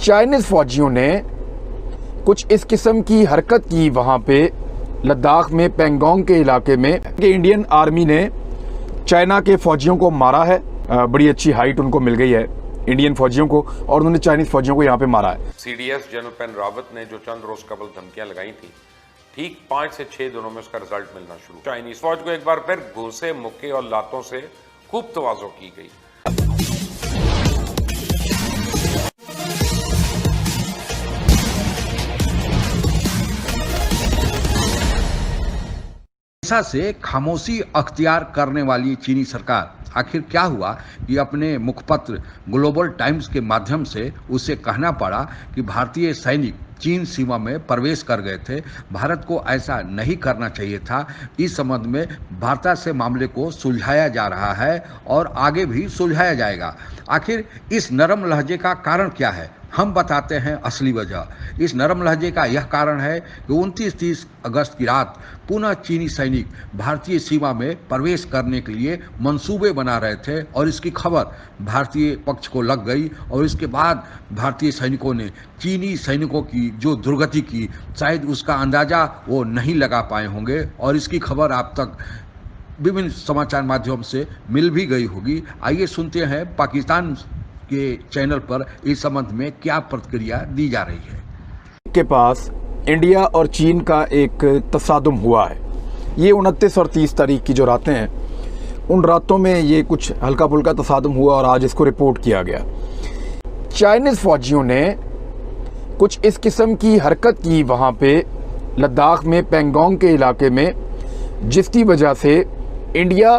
Chinese फौजियों ने कुछ इस किस्म की हरकत की वहाँ पे लद्दाख में पेंगोंग के इलाके में कि इंडियन आर्मी ने चाइना के फौजियों को मारा है। बड़ी अच्छी हाइट उनको मिल गई है इंडियन फौजियों को, और उन्होंने चाइनीज फौजियों को यहाँ पे मारा है। सीडीएस जनरल पेन रावत ने जो चंद रोज कबल धमकियां लगाई थी, ठीक 5 से 6 दिनों में उसका रिजल्ट मिलना शुरू। चाइनीज फौज को एक बार फिर घूंसे, मुक्के और लातों से खूब तवाज़ो की गई। से खामोशी अख्तियार करने वाली चीनी सरकार आखिर क्या हुआ कि अपने मुखपत्र ग्लोबल टाइम्स के माध्यम से उसे कहना पड़ा कि भारतीय सैनिक चीन सीमा में प्रवेश कर गए थे, भारत को ऐसा नहीं करना चाहिए था। इस संबंध में वार्ता से मामले को सुलझाया जा रहा है और आगे भी सुलझाया जाएगा। आखिर इस नरम लहजे का कारण क्या है, हम बताते हैं असली वजह। इस नरम लहजे का यह कारण है कि 29-30 अगस्त की रात पुनः चीनी सैनिक भारतीय सीमा में प्रवेश करने के लिए मंसूबे बना रहे थे और इसकी खबर भारतीय पक्ष को लग गई और इसके बाद भारतीय सैनिकों ने चीनी सैनिकों की जो दुर्गति की, शायद उसका अंदाजा वो नहीं लगा पाए होंगे और इसकी खबर आप तक विभिन्न समाचार माध्यम से मिल भी गई होगी। आइए सुनते हैं पाकिस्तान के चैनल पर इस संबंध में क्या प्रतिक्रिया दी जा रही है। के पास इंडिया और चीन का एक तसादुम हुआ है। ये 29 और 30 तारीख की जो रातें हैं, उन रातों में ये कुछ हल्का फुल्का तसादुम हुआ और आज इसको रिपोर्ट किया गया। चाइनीज फौजियों ने कुछ इस किस्म की हरकत की वहाँ पे लद्दाख में पेंगोंग के इलाके में, जिसकी वजह से इंडिया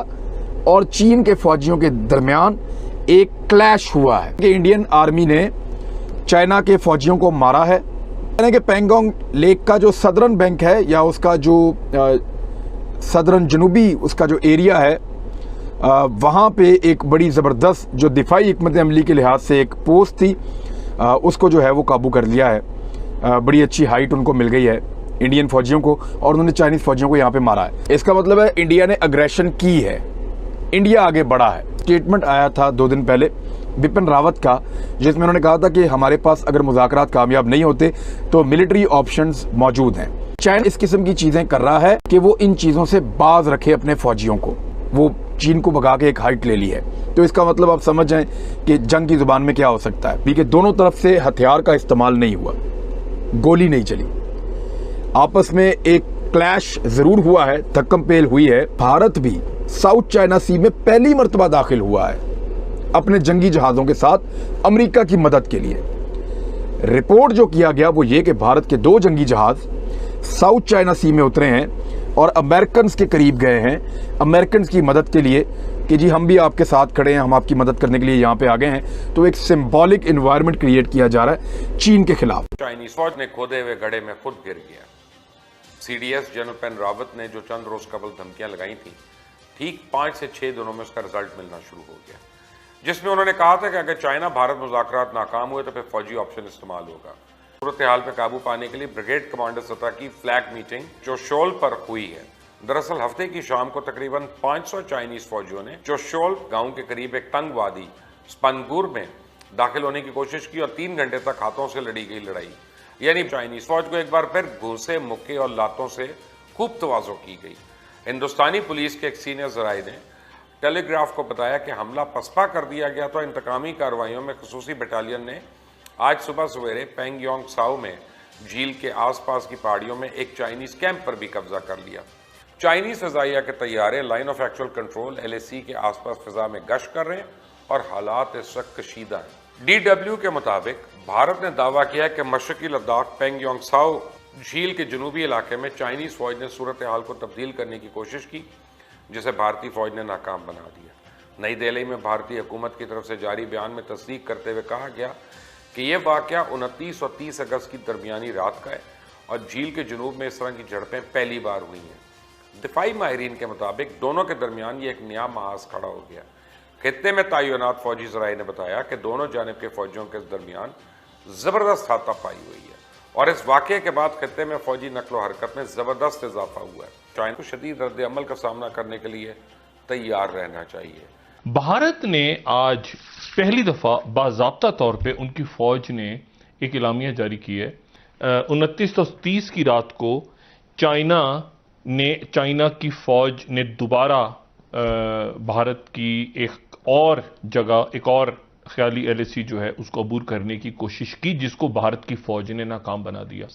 और चीन के फौजियों के दरमियान एक क्लैश हुआ है कि इंडियन आर्मी ने चाइना के फौजियों को मारा है। यानी कि पेंगोंग लेक का जो सदर्न बैंक है या उसका जो सदर्न जनूबी उसका जो एरिया है, वहाँ पे एक बड़ी ज़बरदस्त जो दिफाई हिकमत अमली के लिहाज से एक पोस्ट थी, उसको जो है वो काबू कर लिया है। बड़ी अच्छी हाइट उनको मिल गई है इंडियन फौजियों को, और उन्होंने चाइनीज़ फौजियों को यहाँ पे मारा है। इसका मतलब है इंडिया ने अग्रेशन की है, इंडिया आगे बढ़ा है। स्टेटमेंट आया था 2 दिन पहले बिपिन रावत का, जिसमें उन्होंने कहा था कि हमारे पास अगर मुज़ाकरात कामयाब नहीं होते तो मिलिट्री ऑप्शंस मौजूद हैं। चाइना इस किस्म की चीज़ें कर रहा है कि वो इन चीज़ों से बाज रखे अपने फौजियों को। वो चीन को भगा के एक हाइट ले ली है, तो इसका मतलब आप समझ जाएं कि जंग की ज़ुबान में क्या हो सकता है। क्योंकि दोनों तरफ से हथियार का इस्तेमाल नहीं हुआ, गोली नहीं चली, आपस में एक क्लैश ज़रूर हुआ है, धक्कम पेल हुई है। भारत भी साउथ चाइना सी में पहली मर्तबा दाखिल हुआ है अपने जंगी जहाज़ों के साथ अमेरिका की मदद के लिए। रिपोर्ट जो किया गया वो ये कि भारत के 2 जंगी जहाज़ साउथ चाइना सी में उतरे हैं और अमेरिकन के करीब गए हैं अमेरिकन की मदद के लिए कि जी हम भी आपके साथ खड़े हैं, हम आपकी मदद करने के लिए यहाँ पे आ गए हैं। तो एक सिंबॉलिक इन्वायरमेंट क्रिएट किया जा रहा है चीन के खिलाफ। चाइनीज फौज ने खोदे हुए गड्ढे में खुद गिर गया। सीडीएस जनरल पेन रावत ने जो चंद रोज कबल धमकियां लगाई थी, ठीक 5 से 6 दिनों में उसका रिजल्ट मिलना शुरू हो गया, जिसमें उन्होंने कहा था कि अगर चाइना भारत मुज़ाकरात नाकाम हुए तो फिर फौजी ऑप्शन इस्तेमाल होगा। सूरत हाल पर काबू पाने के लिए ब्रिगेड कमांडर सतह की फ्लैग मीटिंग जोशोल पर हुई है। दरअसल हफ्ते की शाम को तकरीबन 500 चाइनीज फौजियों ने जोशोल गांव के करीब एक तंग वादी स्पनगुर में दाखिल होने की कोशिश की और 3 घंटे तक हाथों से लड़ी गई लड़ाई, यानी चाइनीज फौज को एक बार फिर घूंसे, मुक्के और लातों से खूब तवाज़ो की गई। हिंदुस्तानी पुलिस के एक सीनियर जराए ने टेलीग्राफ को बताया कि हमला पसपा कर दिया गया तो इंतकामी कार्रवाइयों में खसूसी बटालियन ने आज सुबह सवेरे पेंगयोंग साओ में झील के आसपास की पहाड़ियों में एक चाइनीज कैंप पर भी कब्जा कर लिया। चाइनीज फ़िज़ाइया के तैयारे line of actual control LAC के आसपास फिजा में गश्त कर रहे हैं और हालात इस वक्त कशीदा हैं। DW के मुताबिक भारत ने दावा किया है कि मशरकी लद्दाख पेंगयोंग साओ झील के जनूबी इलाके में चाइनीज फौज ने सूरत हाल को तब्दील करने की कोशिश की, जिसे भारतीय फौज ने नाकाम बना दिया। नई दिल्ली में भारतीय हुकूमत की तरफ से जारी बयान में तस्दीक करते हुए कहा गया कि यह वाक़या 29 और 30 अगस्त की दरमियानी रात का है और झील के जनूब में इस तरह की झड़पें पहली बार हुई हैं। दिफाई माहिरीन के मुताबिक दोनों के दरमियान ये एक नया महाज खड़ा हो गया। खित्ते में तैनात फौजी जराए ने बताया कि दोनों जानिब के फौजियों के दरमियान ज़बरदस्त हाथापाई हुई है और इस वाक़े के बाद खित्ते में फौजी नकलो हरकत में ज़बरदस्त इजाफा हुआ है। चाइना को शदीद रद्द-ए-अमल का सामना करने के लिए तैयार रहना चाहिए। भारत ने आज पहली दफा बाज़ाब्ता तौर पे उनकी फौज ने एक इलामिया जारी की है। 2930 की रात को चाइना की फौज ने दोबारा भारत की एक और जगह, एक और ख्याली LAC जो है उसको अबूर करने की कोशिश की, जिसको भारत की फौज ने नाकाम बना दिया।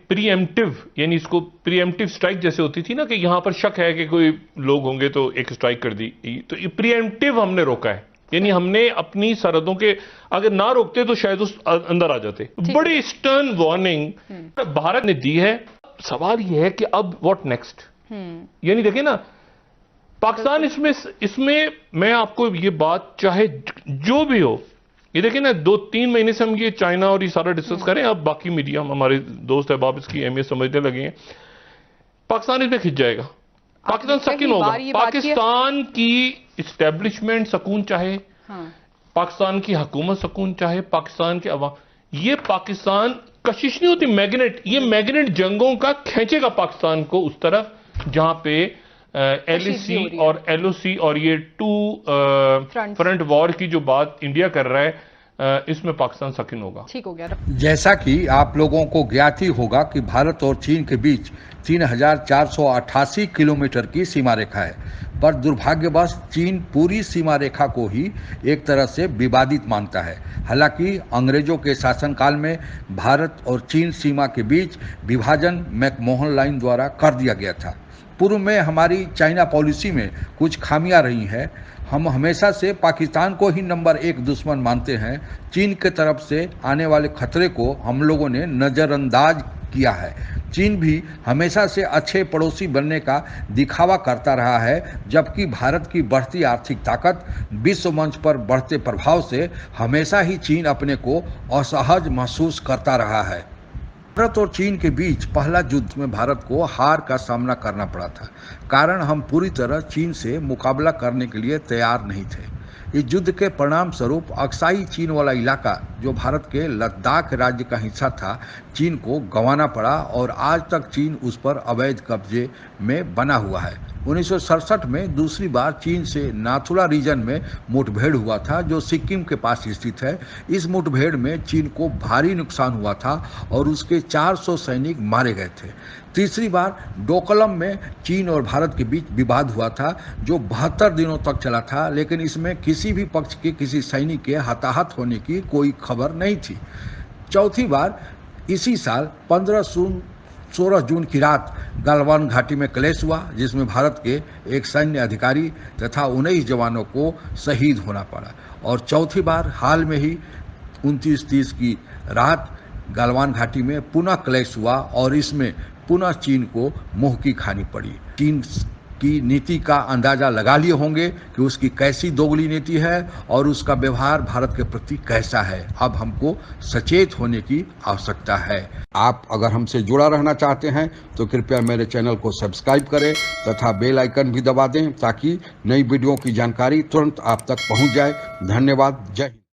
प्रीएम्प्टिव, यानी इसको प्रीएम्प्टिव स्ट्राइक जैसे होती थी ना, कि यहां पर शक है कि कोई लोग होंगे तो एक स्ट्राइक कर दी, तो ये प्रीएम्प्टिव हमने रोका है। यानी हमने अपनी सरहदों के अगर ना रोकते तो शायद उस अंदर आ जाते। बड़ी स्टर्न वार्निंग भारत ने दी है। सवाल यह है कि अब व्हाट नेक्स्ट, यानी देखिए ना पाकिस्तान इसमें मैं आपको ये बात, चाहे जो भी हो, ये देखिए ना 2-3 महीने से हम ये चाइना और ये सारा डिस्कस करें, अब बाकी मीडिया हमारे दोस्त अहबाब इसकी अहमियत समझने लगे हैं। पाकिस्तान इसमें खिंच जाएगा, पाकिस्तान सकीन होगा, पाकिस्तान की इस्टेब्लिशमेंट सकून चाहे, पाकिस्तान की हुकूमत सकून चाहे, पाकिस्तान के अवाम, ये पाकिस्तान कशिश नहीं होती, मैग्नेट, ये मैग्नेट जंगों का खींचेगा पाकिस्तान को उस तरफ जहां पे LAC और LOC और ये 2 फ्रंट वॉर की जो बात इंडिया कर रहा है, इसमें पाकिस्तान सकिन होगा। ठीक हो गया। जैसा कि आप लोगों को ज्ञात ही होगा कि भारत और चीन के बीच 3488 किलोमीटर की सीमा रेखा है, पर दुर्भाग्यवश चीन पूरी सीमा रेखा को ही एक तरह से विवादित मानता है। हालांकि अंग्रेजों के शासनकाल में भारत और चीन सीमा के बीच विभाजन मैकमोहन लाइन द्वारा कर दिया गया था। पूर्व में हमारी चाइना पॉलिसी में कुछ खामियां रही हैं। हम हमेशा से पाकिस्तान को ही नंबर 1 दुश्मन मानते हैं। चीन के तरफ से आने वाले खतरे को हम लोगों ने नज़रअंदाज किया है। चीन भी हमेशा से अच्छे पड़ोसी बनने का दिखावा करता रहा है, जबकि भारत की बढ़ती आर्थिक ताकत, विश्व मंच पर बढ़ते प्रभाव से हमेशा ही चीन अपने को असहज महसूस करता रहा है। भारत और चीन के बीच पहला युद्ध में भारत को हार का सामना करना पड़ा था, कारण हम पूरी तरह चीन से मुकाबला करने के लिए तैयार नहीं थे। इस युद्ध के परिणाम स्वरूप अक्साई चीन वाला इलाका, जो भारत के लद्दाख राज्य का हिस्सा था, चीन को गंवाना पड़ा और आज तक चीन उस पर अवैध कब्जे में बना हुआ है। 1967 में दूसरी बार चीन से नाथुला रीजन में मुठभेड़ हुआ था, जो सिक्किम के पास स्थित है। इस मुठभेड़ में चीन को भारी नुकसान हुआ था और उसके 400 सैनिक मारे गए थे। तीसरी बार डोकलम में चीन और भारत के बीच विवाद हुआ था, जो 72 दिनों तक चला था, लेकिन इसमें किसी भी पक्ष के किसी सैनिक के हताहत होने की कोई खबर नहीं थी। चौथी बार इसी साल 16 जून की रात गलवान घाटी में क्लेश हुआ, जिसमें भारत के एक सैन्य अधिकारी तथा 19 जवानों को शहीद होना पड़ा। और चौथी बार हाल में ही 29-30 की रात गलवान घाटी में पुनः क्लेश हुआ और इसमें पुनः चीन को मुंह की खानी पड़ी। चीन की नीति का अंदाजा लगा लिए होंगे कि उसकी कैसी दोगली नीति है और उसका व्यवहार भारत के प्रति कैसा है। अब हमको सचेत होने की आवश्यकता है। आप अगर हमसे जुड़ा रहना चाहते हैं तो कृपया मेरे चैनल को सब्सक्राइब करें तथा बेल आइकन भी दबा दें, ताकि नई वीडियो की जानकारी तुरंत आप तक पहुंच जाए। धन्यवाद। जय हिंद।